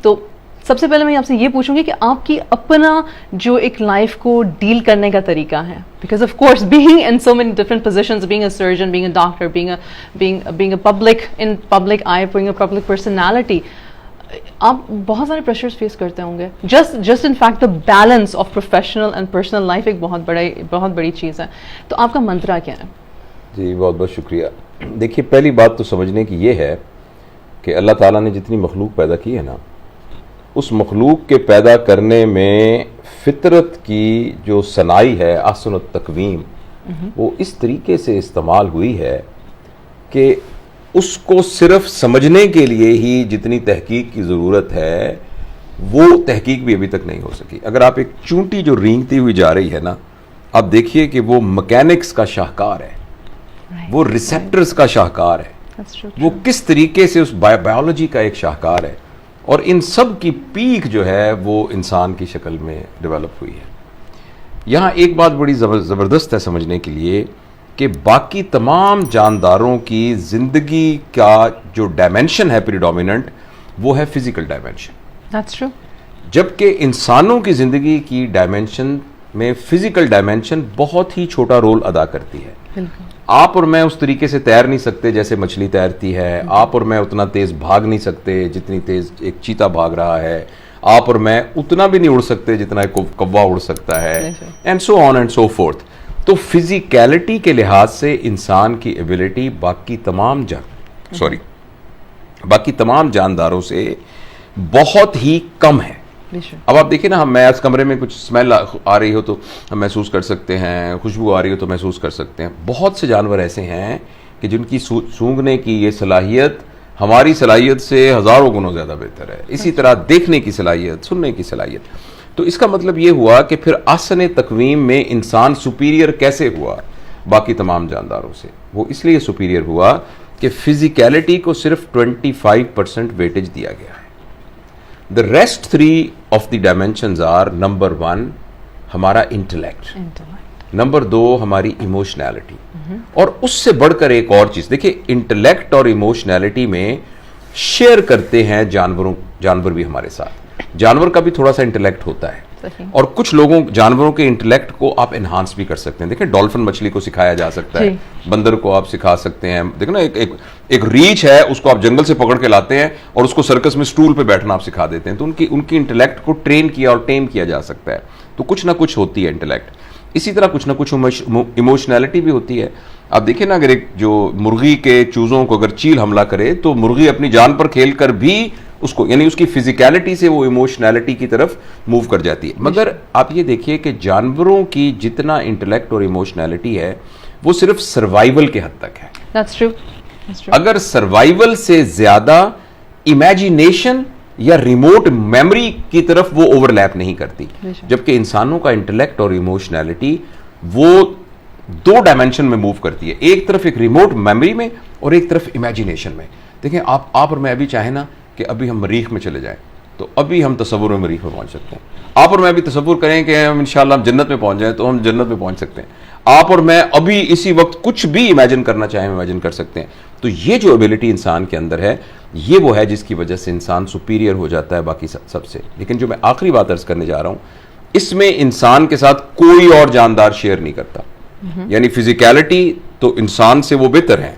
तो सबसे पहले मैं आपसे ये पूछूंगी कि आपकी अपना जो एक लाइफ को डील करने का तरीका है, because of course being in so many different positions, being a surgeon, being a doctor, being a public I, being a public personality, आप बहुत सारे प्रेशर्स फेस करते होंगे. Just in fact the balance of professional and personal life एक बहुत बड़ी चीज़ है. तो आपका मंत्रा क्या है? जी बहुत बहुत शुक्रिया. देखिए, पहली बात तो समझने की ये है कि अल्लाह ताला ने जितनी मखलूक पैदा की है ना, उस मखलूक के पैदा करने में फितरत की जो सनाई है, ahsan तकवीम, वो इस तरीके से इस्तेमाल हुई है कि उसको सिर्फ समझने के लिए ही जितनी तहकीक की ज़रूरत है वो तहकीक भी अभी तक नहीं हो सकी. अगर आप एक चूंटी जो रेंगती हुई जा रही है ना, आप देखिए कि वो मैकेनिक्स का शाहकार है, वो रिसेप्टर्स का शाहकार है, वो किस तरीके से उस बायोलॉजी का एक शाहकार है, और इन सब की पीक जो है वो इंसान की शक्ल में डेवलप हुई है. यहाँ एक बात बड़ी ज़बरदस्त है समझने के लिए कि बाकी तमाम जानदारों की ज़िंदगी का जो डायमेंशन है प्रीडोमिनेंट, वो है फिजिकल डायमेंशन. That's true. जबकि इंसानों की ज़िंदगी की डायमेंशन में फिजिकल डायमेंशन बहुत ही छोटा रोल अदा करती है. बिल्कुल. आप और मैं उस तरीके से तैर नहीं सकते जैसे मछली तैरती है. आप और मैं उतना तेज भाग नहीं सकते जितनी तेज एक चीता भाग रहा है. आप और मैं उतना भी नहीं उड़ सकते जितना एक कौवा उड़ सकता है, and so on and so fourth. तो फिजिकलिटी के लिहाज से इंसान की एबिलिटी बाकी तमाम जानदारों से बहुत ही कम है. अब आप देखिए ना, मैं आज कमरे में कुछ स्मेल आ रही हो तो हम महसूस कर सकते हैं, खुशबू आ रही हो तो महसूस कर सकते हैं. बहुत से जानवर ऐसे हैं कि जिनकी सूंघने की ये सलाहियत हमारी सलाहियत से हज़ारों गुनों ज़्यादा बेहतर है. इसी तरह देखने की सलाहियत, सुनने की सलाहियत. तो इसका मतलब ये हुआ कि फिर ahsan तकवीम में इंसान सुपीरियर कैसे हुआ बाकी तमाम जानदारों से? वो इसलिए सुपीरियर हुआ कि फिजिकलिटी को सिर्फ 25% वेटेज दिया गया है. The rest 3 of the dimensions are, number 1 हमारा इंटेलेक्ट, नंबर 2 हमारी इमोशनैलिटी, और उससे बढ़कर एक और चीज. देखिए, इंटेलेक्ट और इमोशनैलिटी में शेयर करते हैं जानवर भी हमारे साथ. जानवर का भी थोड़ा सा इंटेलेक्ट होता है, और कुछ जानवरों के इंटेलेक्ट को आप एनहांस भी कर सकते हैं. देखिए, डॉल्फिन मछली को सिखाया जा सकता है, बंदर को आप सिखा सकते हैं. देखो ना, एक रीछ है, उसको आप जंगल से पकड़ के लाते हैं और उसको सर्कस में स्टूल पे बैठना आप सिखा देते हैं. तो उनकी इंटेलेक्ट को ट्रेन किया और टेम किया जा सकता है. तो कुछ ना कुछ होती है इंटेलेक्ट. इसी तरह कुछ ना कुछ इमोशनैलिटी भी होती है. आप देखिए ना, अगर एक जो मुर्गी के चूजों को अगर चील हमला करे तो मुर्गी अपनी जान पर खेल कर भी उसको, यानी उसकी फिजिकलिटी से वो इमोशनैलिटी की तरफ मूव कर जाती है. मगर आप ये देखिए कि जानवरों की जितना इंटेलेक्ट और इमोशनैलिटी है वो सिर्फ सर्वाइवल के हद तक है. That's true. अगर सर्वाइवल से ज्यादा इमेजिनेशन या रिमोट मेमोरी की तरफ वो ओवरलैप नहीं करती. जबकि इंसानों का इंटेलेक्ट और इमोशनैलिटी वो 2 डायमेंशन में मूव करती है. एक तरफ एक रिमोट मेमोरी में और एक तरफ इमेजिनेशन में. देखें, आप और मैं अभी चाहे ना कि अभी हम मरीख में चले जाएं तो अभी हम तसव्वुर में मरीख में पहुंच सकते हैं. आप और मैं अभी तसव्वुर करें कि हम इंशाल्लाह हम जन्नत में पहुंच जाएं तो हम जन्नत में पहुंच सकते हैं. आप और मैं अभी इसी वक्त कुछ भी इमेजिन करना चाहें, इमेजिन कर सकते हैं. तो ये जो एबिलिटी इंसान के अंदर है, ये वो है जिसकी वजह से इंसान सुपीरियर हो जाता है बाकी सबसे. लेकिन जो मैं आखिरी बात अर्ज करने जा रहा हूं, इसमें इंसान के साथ कोई और जानदार शेयर नहीं करता. यानी फिजिकलिटी तो इंसान से वो बेहतर है,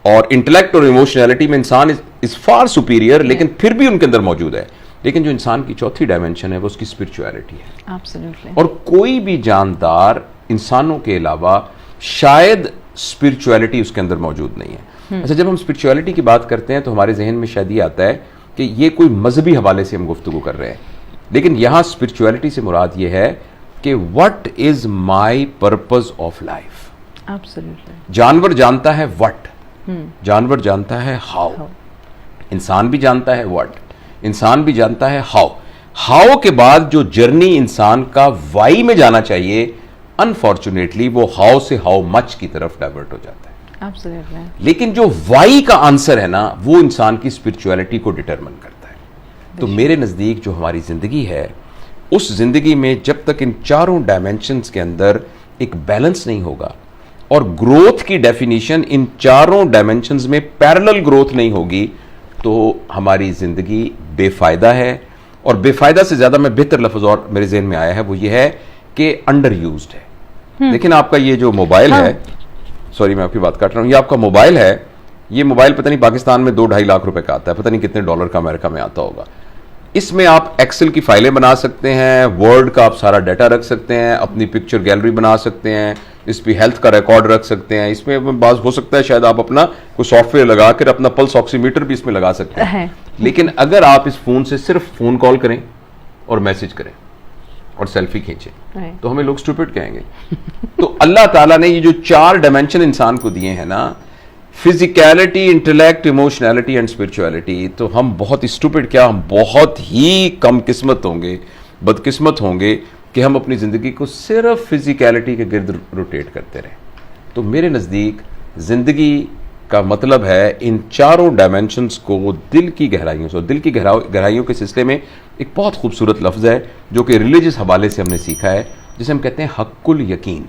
और इंटेलेक्ट और इमोशनैलिटी में इंसान इज फार सुपीरियर, लेकिन फिर भी उनके अंदर मौजूद है. लेकिन जो इंसान की चौथी डायमेंशन है वो उसकी स्पिरिचुअलिटी है. Absolutely. और कोई भी जानदार इंसानों के अलावा शायद स्पिरिचुअलिटी उसके अंदर मौजूद नहीं है. अच्छा, जब हम स्पिरिचुअलिटी की बात करते हैं तो हमारे जहन में शायद ये आता है कि ये कोई मजहबी हवाले से हम गुफ्तगू कर रहे हैं. लेकिन यहां स्पिरिचुअलिटी से मुराद ये है कि what is my purpose of life. जानवर जानता है व्हाट, जानवर जानता है हाउ. इंसान भी जानता है व्हाट, इंसान भी जानता है हाउ. हाउ के बाद जो जर्नी इंसान का वाई में जाना चाहिए, अनफॉर्चुनेटली वो हाउ से हाउ मच की तरफ डाइवर्ट हो जाता है. Absolutely. लेकिन जो वाई का आंसर है ना, वो इंसान की स्पिरिचुअलिटी को डिटरमिन करता है. तो मेरे नजदीक जो हमारी जिंदगी है, उस जिंदगी में जब तक इन चारों डायमेंशंस के अंदर एक बैलेंस नहीं होगा और ग्रोथ की डेफिनेशन इन चारों डायमेंशंस में पैरेलल ग्रोथ नहीं होगी, तो हमारी ज़िंदगी बेफ़ायदा है। और बेफ़ायदा से ज़्यादा मैं बेहतर लफ्ज़ और मेरे ज़हन में आया है, वो ये है कि अंडर यूज्ड है। लेकिन आपका ये जो मोबाइल है, सॉरी मैं आपकी बात काट रहा हूँ, ये आपका मोबाइल है, ये मोबाइल पता नहीं पाकिस्तान में 2-2.5 लाख रुपए का आता है, पता नहीं कितने डॉलर का अमेरिका में आता होगा। इसमें आप एक्सेल की फाइलें बना सकते हैं, वर्ड का आप सारा डाटा रख सकते हैं, अपनी पिक्चर गैलरी बना सकते हैं, इस पे हेल्थ का रिकॉर्ड रख सकते हैं। इसमें बात हो सकता है शायद आप अपना कोई सॉफ्टवेयर लगाकर अपना पल्स ऑक्सीमीटर भी इसमें लगा सकते हैं। लेकिन अगर आप इस फोन से सिर्फ फोन कॉल करें और मैसेज करें और सेल्फी खींचें तो हमें लोग स्टूपिड कहेंगे। तो अल्लाह ताला ने ये जो 4 डायमेंशन इंसान को दिए हैं ना, physicality, intellect, emotionality and spirituality, तो हम बहुत स्टूपिड क्या, हम बहुत ही कम किस्मत होंगे, बदकिस्मत होंगे कि हम अपनी ज़िंदगी को सिर्फ फिजिकलिटी के गिर्द रोटेट करते रहें। तो मेरे नज़दीक ज़िंदगी का मतलब है इन 4 डायमेंशंस को दिल की गहराइयों से, और दिल की गहराइयों के सिलसिले में एक बहुत खूबसूरत लफ्ज़ है जो कि रिलीजियस हवाले से हमने सीखा है, जिसे हम कहते हैं हक्कुल यकीन।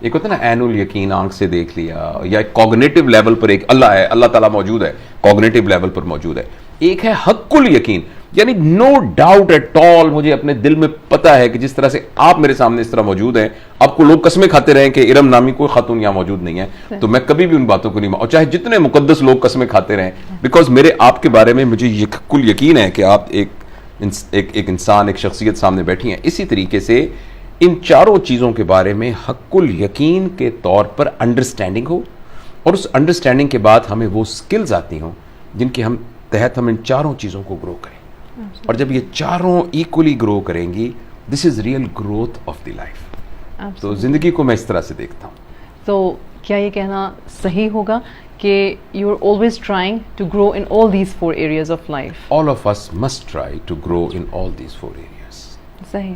एक होता है ना एनुल यकीन, आंख से देख लिया, या एक कॉग्निटिव लेवल पर एक अल्लाह है, अल्लाह ताला मौजूद है, कॉग्निटिव लेवल पर मौजूद है। एक है हक्कुल यकीन, यानी नो डाउट एट ऑल, मुझे अपने दिल में पता है कि जिस तरह से आप मेरे सामने इस तरह मौजूद हैं, आपको लोग कसमें खाते रहे कि इरम नामी कोई खातून यहां मौजूद नहीं है, तो मैं कभी भी उन बातों को नहीं, और चाहे जितने मुकद्दस लोग कसमें खाते रहे, बिकॉज मेरे आपके बारे में मुझे ये हक्कुल यकीन है कि आप एक इंसान, एक शख्सियत सामने बैठी हैं। इसी तरीके से इन 4 चीज़ों के बारे में हक्कुल यकीन के तौर पर अंडरस्टैंडिंग हो, और उस अंडरस्टैंडिंग के बाद हमें वो स्किल्स आती हों जिनके हम तहत हम इन 4 चीज़ों को ग्रो करें। और जब ये 4 इक्वली ग्रो करेंगी, this is real growth of the life. तो जिंदगी को मैं इस तरह से देखता हूँ। तो क्या ये कहना सही होगा कि you are always trying to grow in all these 4 areas of life? All of us must try to grow in all these 4 areas. सही।